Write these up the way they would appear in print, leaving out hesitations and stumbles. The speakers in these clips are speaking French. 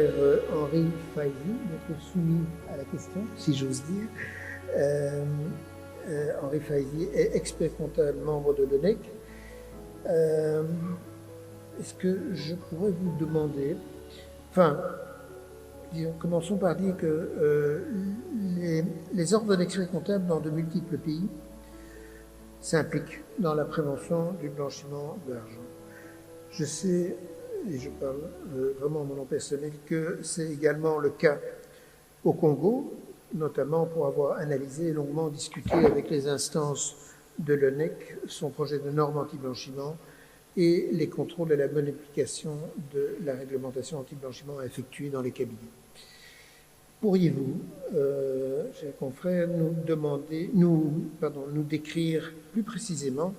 confrère Henri Faizi d'être soumis à la question, si j'ose dire. Henri Faizi est expert comptable, membre de l'ONEC. Est-ce que je pourrais vous demander, commençons par dire que les ordres d'experts comptables dans de multiples pays s'impliquent dans la prévention du blanchiment d'argent. Je sais, et je parle vraiment en mon nom personnel, que c'est également le cas au Congo, notamment pour avoir analysé et longuement discuté avec les instances de l'ONEC son projet de norme anti-blanchiment et les contrôles de la bonne application de la réglementation anti-blanchiment effectuée dans les cabinets. Pourriez-vous, chers confrères, nous décrire plus précisément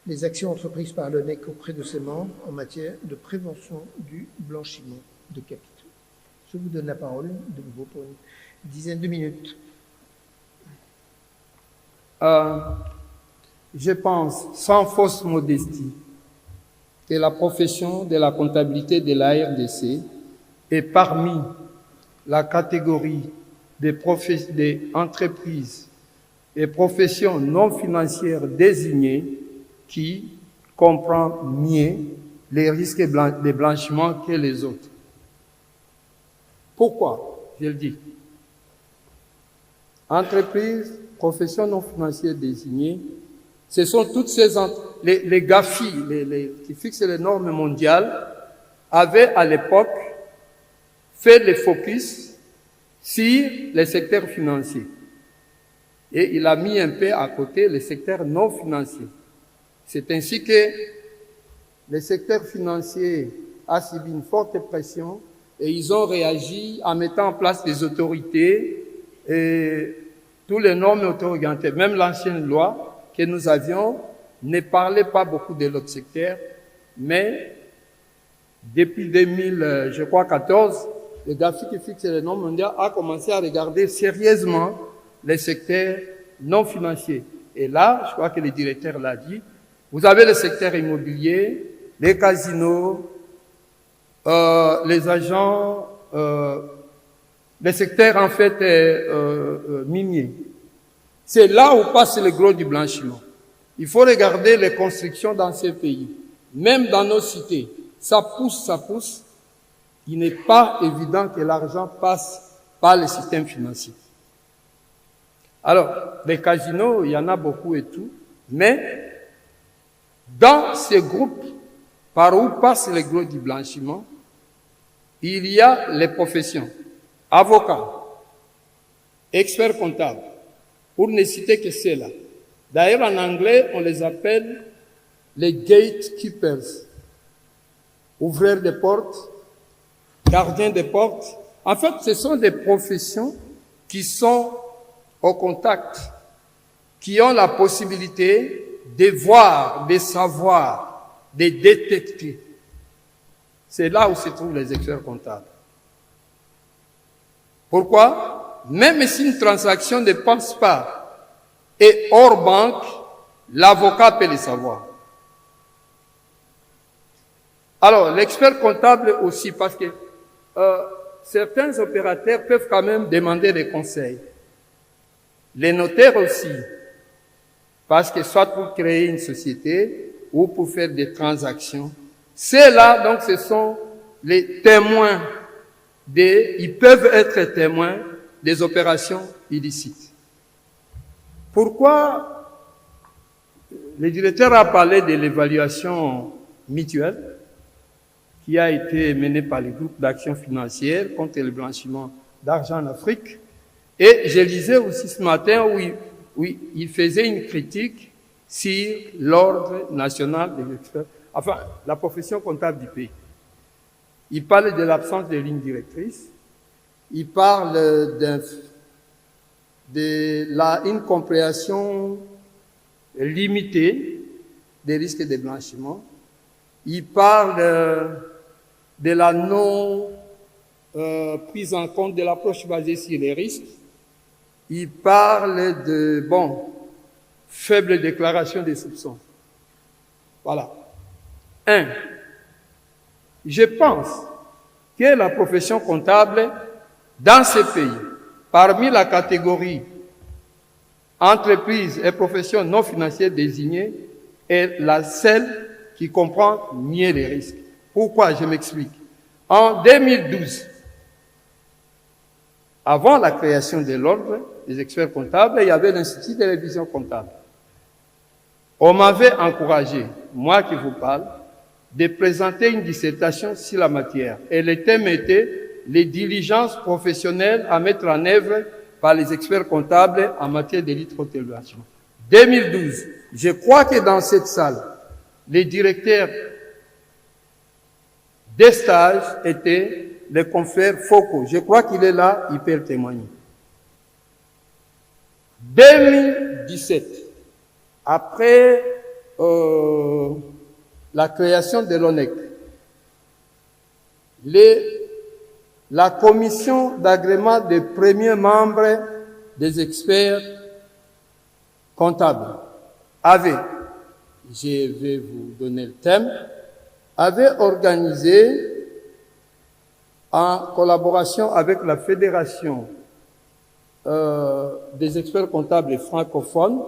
les actions entreprises par l'ONEC auprès de ses membres en matière de prévention du blanchiment de capitaux? Je vous donne la parole de nouveau pour une dizaine de minutes. Je pense, sans fausse modestie, que la profession de la comptabilité de la RDC est parmi la catégorie des entreprises et professions non financières désignées qui comprend mieux les risques de blanchiment que les autres. Pourquoi? Je le dis. Entreprises, professions non financières désignées, ce sont toutes ces les GAFI, qui fixent les normes mondiales, avaient à l'époque fait le focus sur les secteurs financiers. Et il a mis un peu à côté les secteurs non financiers. C'est ainsi que le secteur financier a subi une forte pression et ils ont réagi en mettant en place des autorités et tous les normes auto-orientées. Même l'ancienne loi que nous avions ne parlait pas beaucoup de l'autre secteur, mais depuis 2014, le GAFI qui fixe les normes mondiales a commencé à regarder sérieusement les secteurs non financiers. Et là, je crois que le directeur l'a dit, vous avez le secteur immobilier, les casinos, les agents, les secteurs en fait miniers. C'est là où passe le gros du blanchiment. Il faut regarder les constructions dans ces pays. Même dans nos cités, ça pousse. Il n'est pas évident que l'argent passe par le système financier. Alors, les casinos, il y en a beaucoup et tout, mais dans ces groupes par où passe le gros du blanchiment, il y a les professions, avocats, experts comptables, pour ne citer que ceux-là. D'ailleurs, en anglais, on les appelle les gatekeepers, ouvreurs de portes, gardiens de portes. En fait, ce sont des professions qui sont au contact, qui ont la possibilité de voir, de savoir, de détecter. C'est là où se trouvent les experts comptables. Pourquoi? Même si une transaction ne passe pas et hors banque, l'avocat peut le savoir. Alors, l'expert comptable aussi, parce que certains opérateurs peuvent quand même demander des conseils. Les notaires aussi, parce que soit pour créer une société ou pour faire des transactions. Ceux-là, donc, ce sont les témoins ils peuvent être témoins des opérations illicites. Pourquoi le directeur a parlé de l'évaluation mutuelle qui a été menée par le groupe d'action financière contre le blanchiment d'argent en Afrique. Et je lisais aussi ce matin où il faisait une critique sur l'ordre national des experts, enfin, la profession comptable du pays. Il parle de l'absence de ligne directrice, il parle d'une compréhension limitée des risques de blanchiment, il parle de la prise en compte de l'approche basée sur les risques, il parle de, faible déclaration des soupçons. Voilà. Je pense qu'est la profession comptable dans ces pays. Parmi la catégorie entreprises et professions non financières désignées est la seule qui comprend mieux les risques. Pourquoi? Je m'explique. En 2012, avant la création de l'ordre des experts comptables, il y avait l'Institut de révision comptable. On m'avait encouragé, moi qui vous parle, de présenter une dissertation sur la matière. Et le thème était les diligences professionnelles à mettre en œuvre par les experts comptables en matière de lutte contre le blanchiment. 2012, je crois que dans cette salle, les directeurs des stages étaient le confrère Foucault. Je crois qu'il est là, il peut le témoigner. 2017, après la création de l'ONEC, la commission d'agrément des premiers membres des experts comptables avait, je vais vous donner le thème, avait organisé en collaboration avec la Fédération des experts comptables francophones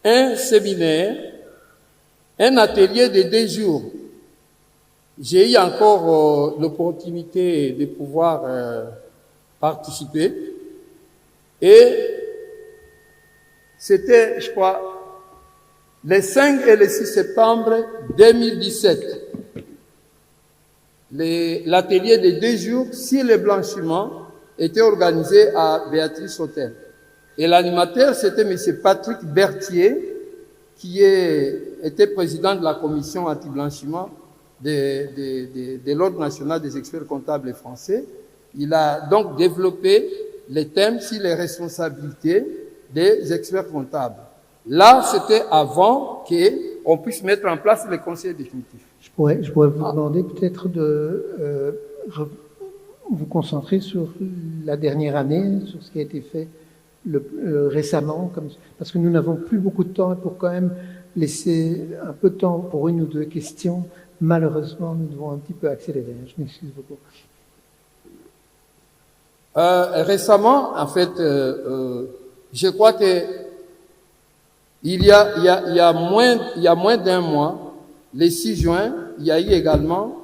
un séminaire, un atelier de 2 jours. J'ai eu encore l'opportunité de pouvoir participer et c'était, je crois, les 5 et les 6 septembre 2017. L'atelier de 2 jours sur le blanchiment était organisé à Béatrice Hôtel. Et l'animateur, c'était M. Patrick Berthier, qui était président de la commission anti-blanchiment de l'Ordre national des experts comptables français. Il a donc développé les thèmes sur les responsabilités des experts comptables. Là, c'était avant qu'on puisse mettre en place les conseils définitifs. Je pourrais vous demander peut-être de vous concentrer sur la dernière année, sur ce qui a été fait récemment, parce que nous n'avons plus beaucoup de temps et pour quand même laisser un peu de temps pour 1 ou 2 questions, malheureusement, nous devons un petit peu accélérer. Je m'excuse beaucoup. Récemment, en fait, je crois que il y a moins d'1 mois, le 6 juin, il y a eu également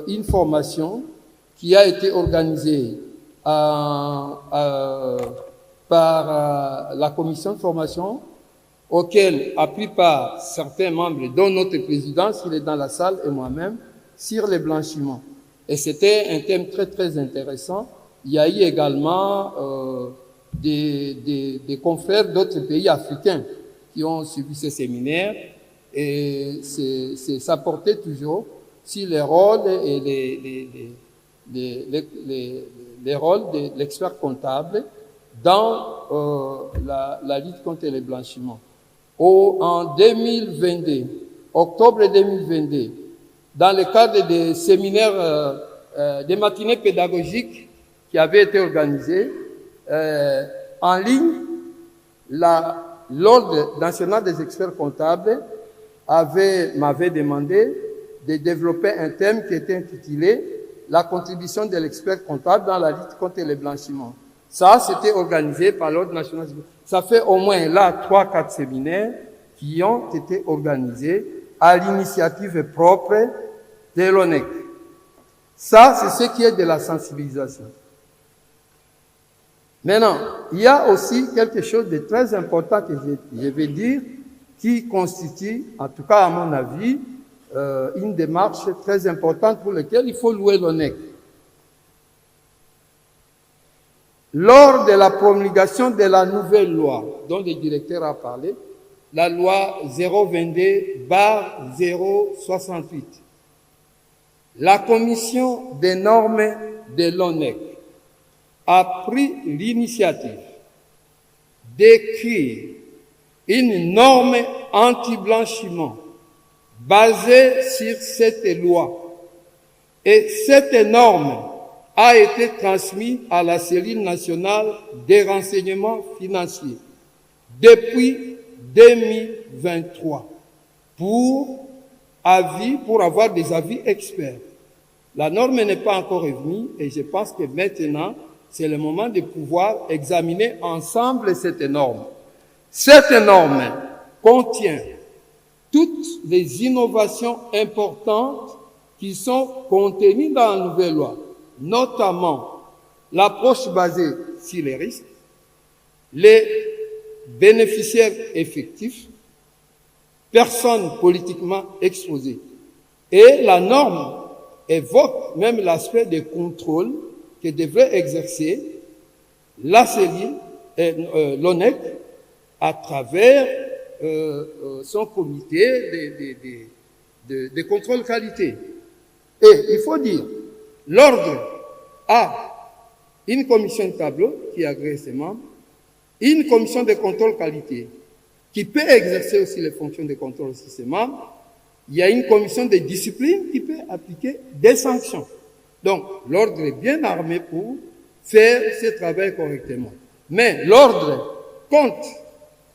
une formation qui a été organisée par la commission de formation, auquel a pris part certains membres, dont notre président, s'il est dans la salle, et moi-même, sur le blanchiment. Et c'était un thème très, très intéressant. Il y a eu également des confrères d'autres pays africains qui ont suivi ce séminaire, et ça portait toujours sur les rôles et les rôles de l'expert comptable dans la lutte contre le blanchiment. En 2022, octobre 2022, dans le cadre des séminaires, des matinées pédagogiques qui avaient été organisées en ligne, l'Ordre national des experts comptables m'avait demandé de développer un thème qui était intitulé « La contribution de l'expert comptable dans la lutte contre le blanchiment ». Ça, c'était organisé par l'Ordre national. Ça fait au moins là 3-4 séminaires qui ont été organisés à l'initiative propre de l'ONEC. Ça, c'est ce qui est de la sensibilisation. Maintenant, il y a aussi quelque chose de très important que je vais dire, qui constitue, en tout cas à mon avis, une démarche très importante pour laquelle il faut louer l'ONEC. Lors de la promulgation de la nouvelle loi, dont le directeur a parlé, la loi 022/068, la commission des normes de l'ONEC a pris l'initiative d'écrire une norme anti-blanchiment basée sur cette loi. Et cette norme a été transmise à la cellule nationale des renseignements financiers depuis 2023 pour avoir des avis experts. La norme n'est pas encore revenue et je pense que maintenant, c'est le moment de pouvoir examiner ensemble cette norme. Cette norme contient toutes les innovations importantes qui sont contenues dans la nouvelle loi, notamment l'approche basée sur les risques, les bénéficiaires effectifs, personnes politiquement exposées. Et la norme évoque même l'aspect des contrôles que devrait exercer la CELI et l'ONEC à travers son comité de contrôle qualité. Et il faut dire, l'ordre a une commission de tableau qui agrée ses membres, une commission de contrôle qualité qui peut exercer aussi les fonctions de contrôle aussi ses membres. Il y a une commission de discipline qui peut appliquer des sanctions. Donc, l'ordre est bien armé pour faire ce travail correctement. Mais l'ordre compte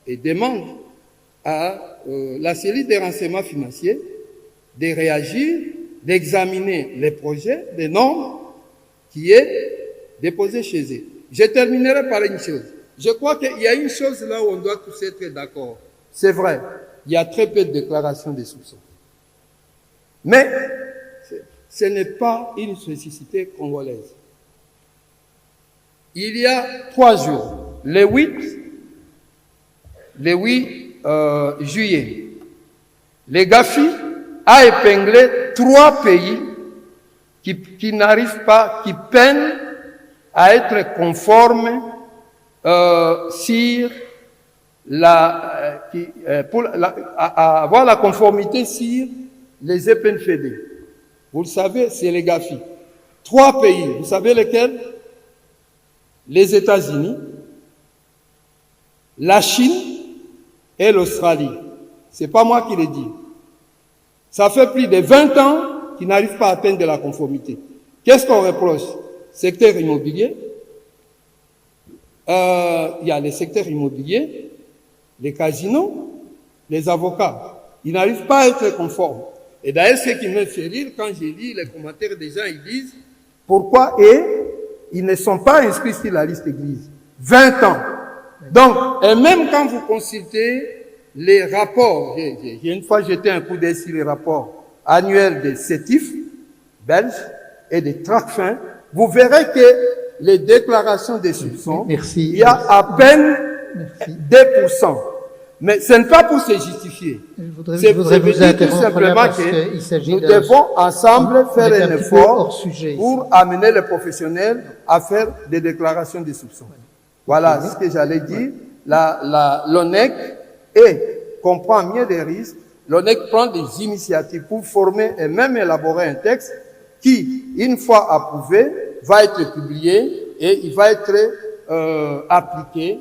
et demande à la cellule des renseignements financiers de réagir, d'examiner les projets, les normes qui est déposé chez eux. Je terminerai par une chose. Je crois qu'il y a une chose là où on doit tous être d'accord. C'est vrai, il y a très peu de déclarations de soupçons. Mais ce n'est pas une spécificité congolaise. Il y a 3 jours, le 8 juillet, le GAFI a épinglé 3 pays qui n'arrivent pas, qui peinent à être conformes sur à avoir la conformité sur les EPNFD. Vous le savez, c'est les GAFI. 3 pays, vous savez lesquels? Les États-Unis, la Chine et l'Australie. C'est pas moi qui le dis. Ça fait plus de 20 ans qu'ils n'arrivent pas à atteindre la conformité. Qu'est-ce qu'on reproche? Secteur immobilier. Il y a les secteurs immobiliers, les casinos, les avocats. Ils n'arrivent pas à être conformes. Et d'ailleurs, ce qui me fait rire, quand j'ai lu les commentaires des gens, ils disent pourquoi ils ne sont pas inscrits sur la liste église. 20 ans. Donc, et même quand vous consultez les rapports, j'ai une fois jeté un coup d'œil sur les rapports annuels des CETIF belges et des TRACFIN, vous verrez que les déclarations des soupçons, il y a à peine 2%. Mais ce n'est pas pour se justifier. Je voudrais vous interrompre simplement là parce que nous devons ensemble faire un effort pour amener les professionnels à faire des déclarations de soupçons. Voilà ce que j'allais dire. L'ONEC comprend mieux les risques. L'ONEC prend des initiatives pour former et même élaborer un texte qui, une fois approuvé, va être publié et il va être appliqué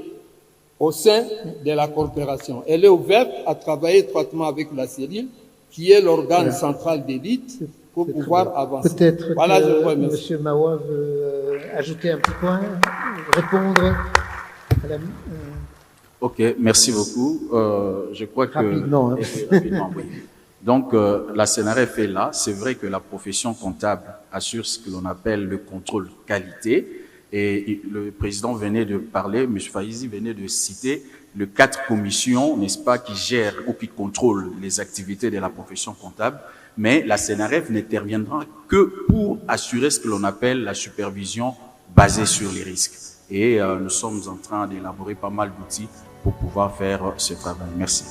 au sein de la coopération. Elle est ouverte à travailler étroitement avec la cellule, qui est l'organe central d'élite, pour pouvoir avancer. Peut-être voilà, que M. Mawa veut ajouter un petit point, répondre à la... Ok, merci beaucoup. Je crois que... Rapidement. Rapidement, oui. Donc, la CNRF est là. C'est vrai que la profession comptable assure ce que l'on appelle le contrôle qualité. Et le président venait de parler, M. Faizi venait de citer les 4 commissions, n'est-ce pas, qui gèrent ou qui contrôlent les activités de la profession comptable. Mais la CNRF n'interviendra que pour assurer ce que l'on appelle la supervision basée sur les risques. Et nous sommes en train d'élaborer pas mal d'outils pour pouvoir faire ce travail. Merci.